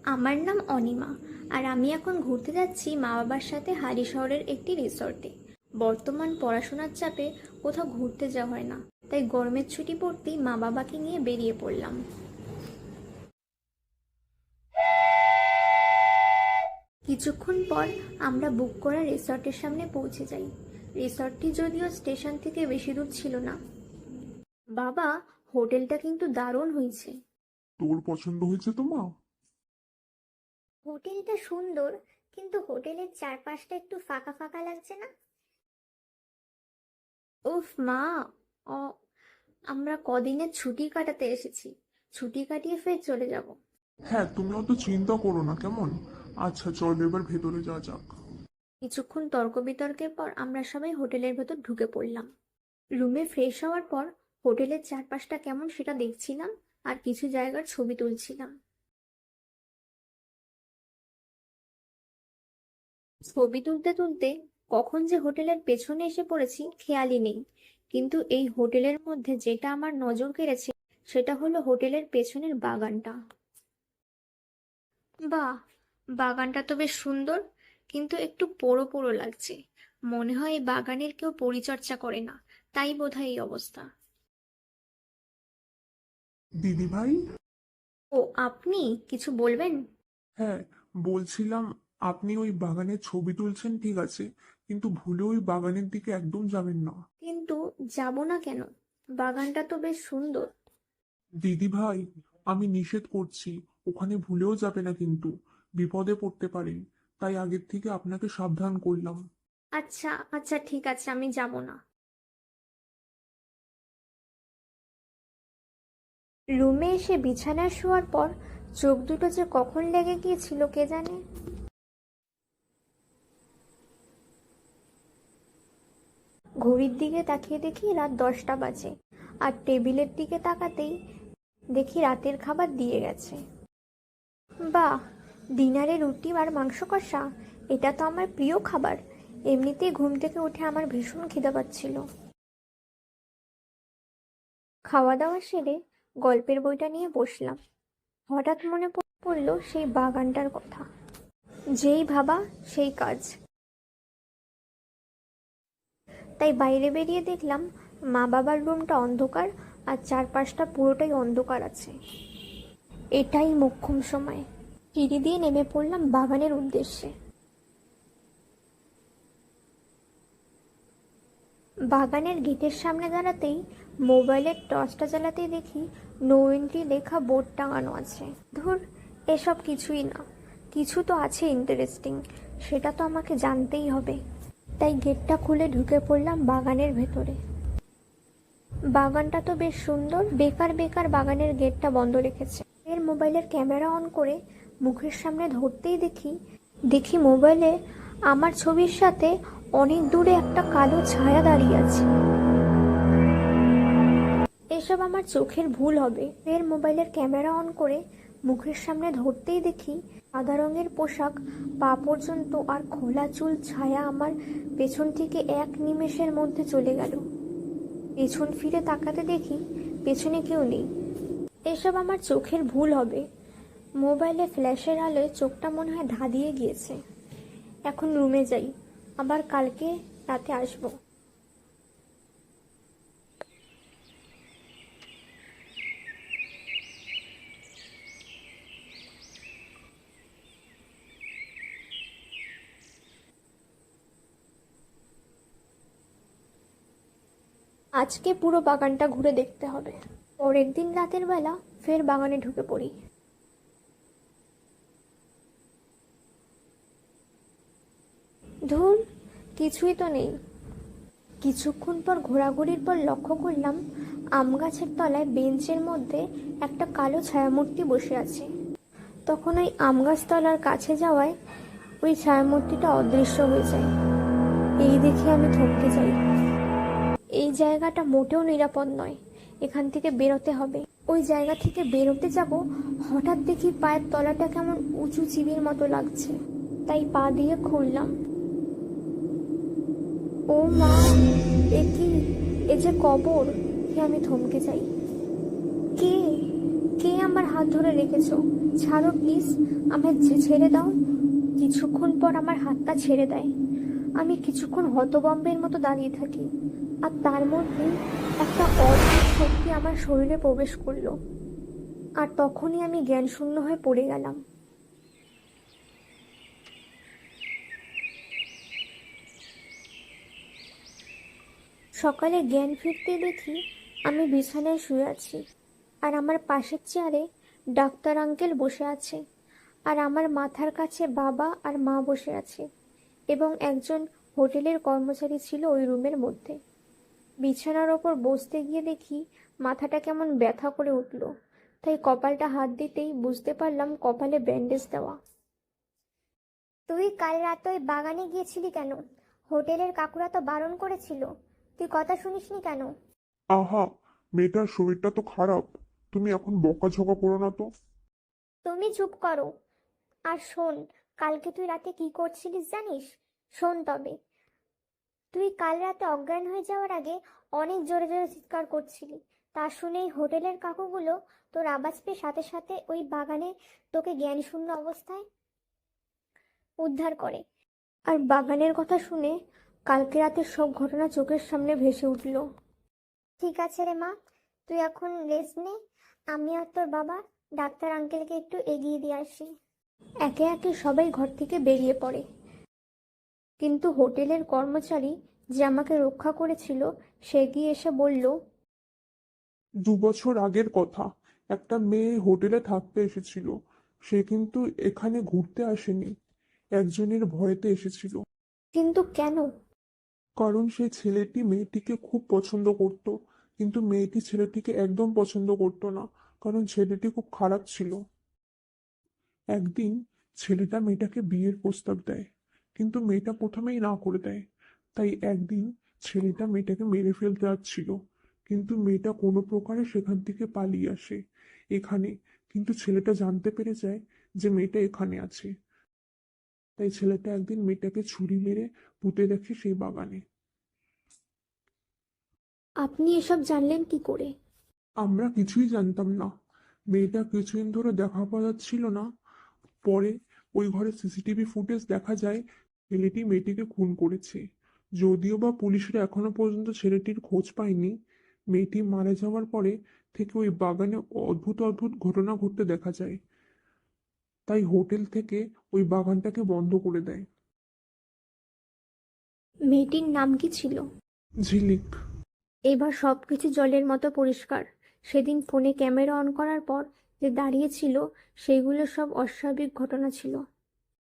আমার নাম অনিমা, আর আমি এখন ঘুরতে যাচ্ছি মা বাবার সাথে হালি শহরের একটি রিসর্টে। বর্তমান পড়াশোনার চাপে কোথাও ঘুরতে যাওয়া হয় না, তাই গরমের ছুটি পড়তেই মা বাবাকে নিয়ে বেরিয়ে পড়লাম। কিছুক্ষণ পর আমরা বুক করা রিসর্টের সামনে পৌঁছে যাই। রিসর্টটি যদিও স্টেশন থেকে বেশি দূর ছিল না। বাবা, হোটেলটা কিন্তু দারুণ হয়েছে। তোর পছন্দ হয়েছে তো মা? হোটেলটা সুন্দর, কিন্তু হোটেলের চারপাশটা একটু ফাঁকা ফাঁকা লাগছে না? উফ মা, ও আমরা কদিনের ছুটি কাটাতে এসেছি, ছুটি কাটিয়ে ফের চলে যাব। হ্যাঁ, তুমি অত চিন্তা করো না কেমন। আচ্ছা চল এবার ভেতরে যাওয়া যাক। কিছুক্ষণ তর্ক বিতর্কের পর আমরা সবাই হোটেলের ভেতর ঢুকে পড়লাম। রুমে ফ্রেশ হওয়ার পর হোটেলের চারপাশটা কেমন সেটা দেখছিলাম, আর কিছু জায়গার ছবি তুলছিলাম। ছবি তুলতে তুলতে কখন যে হোটেলের পেছনে এসে পড়েছি খেয়ালই নেই। কিন্তু এই হোটেলের মধ্যে যেটা আমার নজর কেড়েছে সেটা হলো হোটেলের পেছনের বাগানটা। বাহ, বাগানটা তো বেশ সুন্দর, কিন্তু একটু পোড়ো পোড়ো লাগছে। মনে হয় এই বাগানের কেউ পরিচর্যা করে না, তাই বোধহয় এই অবস্থা। দিদি ভাই। ও, আপনি কিছু বলবেন? হ্যাঁ, বলছিলাম, আপনি ওই বাগানের ছবি তুলছেন ঠিক আছে, কিন্তু ভুলে ওই বাগানের দিকে একদম যাবেন না। কিন্তু যাব না কেন? বাগানটা তো বেশ সুন্দর। দিদি ভাই, আমি নিষেধ করছি, ওখানে ভুলেও যাবে না কিন্তু, বিপদে পড়তে পারেন। তাই আগের থেকে আপনাকে সাবধান করলাম। আচ্ছা আচ্ছা, ঠিক আছে, আমি যাব না। রুমে এসে বিছানায় শোয়ার পর চোখ দুটো যে কখন লেগে গিয়েছিল কে জানে। ঘড়ির দিকে তাকিয়ে দেখি রাত 10টা বাজে, আর টেবিলের দিকে তাকাতেই দেখি রাতের খাবার দিয়ে গেছে। বাহ, ডিনারে রুটি আর মাংস কষা, এটা তো আমার প্রিয় খাবার। এমনিতেই ঘুম থেকে উঠে আমার ভীষণ খিদে পাচ্ছিল। খাওয়া দাওয়া সেরে গল্পের বইটা নিয়ে বসলাম। হঠাৎ মনে পড়লো সেই বাগানটার কথা। যেই ভাবা সেই কাজ। তাই বাইরে বেরিয়ে দেখলাম মা বাবার রুমটা অন্ধকার, আর চারপাশটা পুরোটাই অন্ধকার আছে। এটাই মোক্ষম সময়। সিঁড়ি দিয়ে নেমে পড়লাম বাগানের উদ্দেশ্যে। বাগানের গেটের সামনে দাঁড়াতেই মোবাইলের টর্চটা জ্বালাতেই দেখি নো এন্ট্রি লেখা বোর্ড টাঙানো আছে। ধুর, এসব কিছুই না। কিছু তো আছে ইন্টারেস্টিং, সেটা তো আমাকে জানতেই হবে। তাই গেটটা খুলে ঢুকে পড়লাম বাগানের ভেতরে। বাগানটা তো বেশ সুন্দর, বেকার বেকার বাগানের গেটটা বন্ধ রেখেছে। এর মোবাইলের ক্যামেরা অন করে মুখের সামনে ধরতেই দেখি মোবাইলে আমার ছবির সাথে অনেক দূরে একটা কালো ছায়া দাঁড়িয়ে আছে। এসব আমার চোখের ভুল হবে। এর মোবাইলের ক্যামেরা অন করে মুখের সামনে ধরতেই দেখি সাদা রঙের পোশাক, পা পর্যন্ত আর খোলা চুল ছায়া আমার পেছন থেকে এক নিমেষের মধ্যে চলে গেল। পেছন ফিরে তাকাতে দেখি পেছনে কেউ নেই। এসব আমার চোখের ভুল হবে। মোবাইলে ফ্ল্যাশের আলোয় চোখটা মনে হয় ধাঁধিয়ে গিয়েছে। এখন রুমে যাই, আবার কালকে রাতে আসবো। আজকে পুরো বাগানটা ঘুরে দেখতে হবে। পরের দিন রাতের বেলা ফের বাগানে ঢুকে পড়ি। ধুর, কিছুই তো নেই। কিছুক্ষণ পর ঘোরাঘুরির পর লক্ষ্য করলাম আম গাছের তলায় বেঞ্চের মধ্যে একটা কালো ছায়ামূর্তি বসে আছে। তখন ওই আম গাছ তলার কাছে যাওয়ায় ওই ছায়ামূর্তিটা অদৃশ্য হয়ে যায়। এই দেখে আমি থমকে যাই। এই জায়গাটা মোটেও নিরাপদ নয়, এখান থেকে বেরোতে হবে। ওই জায়গা থেকে বেরোতে যাব, হঠাৎ দেখি পায়ের তলাটা কেমন উঁচু চিবির মতো লাগছে। তাই পা দিয়ে খুললাম। ও মা, এ কি? এ যে কবর! আমি থমকে যাই। কে কে আমার হাত ধরে রেখেছো? ছাড়ো প্লিজ, আমায় ছেড়ে দাও। কিছুক্ষণ পর আমার হাতটা ছেড়ে দেয়। আমি কিছুক্ষণ হতভম্বের মতো দাঁড়িয়ে থাকি, আর তার মধ্যে একটা অদ্ভুত শক্তি আমার শরীরে প্রবেশ করলো, আর তখনই আমি জ্ঞানশূন্য হয়ে পড়ে গেলাম। সকালে জ্ঞান ফিরতেই দেখি আমি বিছানায় শুয়ে আছি, আর আমার পাশের চেয়ারে ডাক্তার আঙ্কেল বসে আছে, আর আমার মাথার কাছে বাবা আর মা বসে আছে, এবং একজন হোটেলের কর্মচারী ছিল ওই রুমের মধ্যে। বিছানার ওপর বসতে গিয়ে দেখি মাথাটা কেমন ব্যথা করে উঠল, তাই কপালটা হাত দিতেই বুঝতে পারলাম কপালে ব্যান্ডেজ দেওয়া। তুই কাল রাতে ওই বাগানে গিয়েছিলি কেন? হোটেলের কাকুরা তো বারণ করেছিল, তুই কথা শুনিসনি কেন? আহা, মেয়েটার শরীরটা তো খারাপ, তুমি এখন বকাঝকা করো না তো। তুমি চুপ করো। আর শোন, কালকে তুই রাতে কি করছিলিস জানিস? শোন তবে, তুই কাল রাতে অজ্ঞান হয়ে যাওয়ার আগে অনেক জোরে জোরে চিৎকার করছিলি। তা শুনেই হোটেলের কাকুগুলো তোর আওয়াজ পেয়ে সাথে সাথে ওই বাগানে তোকে জ্ঞানশূন্য অবস্থায় উদ্ধার করে। আর বাগানের কথা শুনে কালকে রাতের সব ঘটনা চোখের সামনে ভেসে উঠল। ঠিক আছে রে মা, তুই এখন রেস্ট নে। আমি আর তোর বাবা ডাক্তার আঙ্কেলকে একটু এগিয়ে দিয়ে আসি। একে একে সবাই ঘর থেকে বেরিয়ে পড়ে, কিন্তু হোটেলের কর্মচারী যে আমাকে রক্ষা করেছিল সে এগিয়ে এসে বলল, 2 বছর আগের কথা, একটা মেয়ে হোটেলে থাকতে এসেছিল। সে কিন্তু এখানে ঘুরতে আসেনি, একজনের ভয়েতে এসেছিল। কিন্তু কেন? কারণ সেই ছেলেটি মেয়েটিকে খুব পছন্দ করত, কিন্তু মেয়েটি ছেলেটিকে একদম পছন্দ করতো না, কারণ ছেলেটি খুব খারাপ ছিল। একদিন ছেলেটা মেয়েটাকে বিয়ের প্রস্তাব দেয়, কিন্তু মেয়েটা প্রথমেই না করে দেয়। তাই একদিন ছেলেটা মেয়েটাকে মেরে ফেলতে যাচ্ছিল, কিন্তু মেয়েটা কোনো প্রকারে সেখান থেকে পালিয়ে আসে এখানে। কিন্তু ছেলেটা জানতে পেরে যায় যে মেয়েটা এখানে আছে, তাই ছেলেটা একদিন মেয়েটাকে ছুরি মেরে পুঁতে দেখে সেই বাগানে। আপনি এসব জানলেন কি করে? আমরা কিছুই জানতাম না, মেয়েটা কিছুদিন ধরে দেখা পাওয়া যাচ্ছিল না। পরে ওই ঘরে সিসিটিভি ফুটেজ দেখা যায় ছেলেটি মেয়েটিকে খুন করেছে। যদিও বা পুলিশরা এখনো পর্যন্ত ছেলেটির খোঁজ পায়নি। মেয়েটি মারা যাওয়ার পরে থেকে ওই বাগানে অদ্ভুত অদ্ভুত ঘটনা ঘটতে দেখা যায়, তাই হোটেল থেকে ওই বাগানটাকে বন্ধ করে দেয়। মেয়েটির নাম কি ছিল? ঝিলিক। এবার সবকিছু জলের মতো পরিষ্কার। সেদিন ফোনে ক্যামেরা অন করার পর যে দাঁড়িয়েছিল সেগুলো সব অস্বাভাবিক ঘটনা ছিল।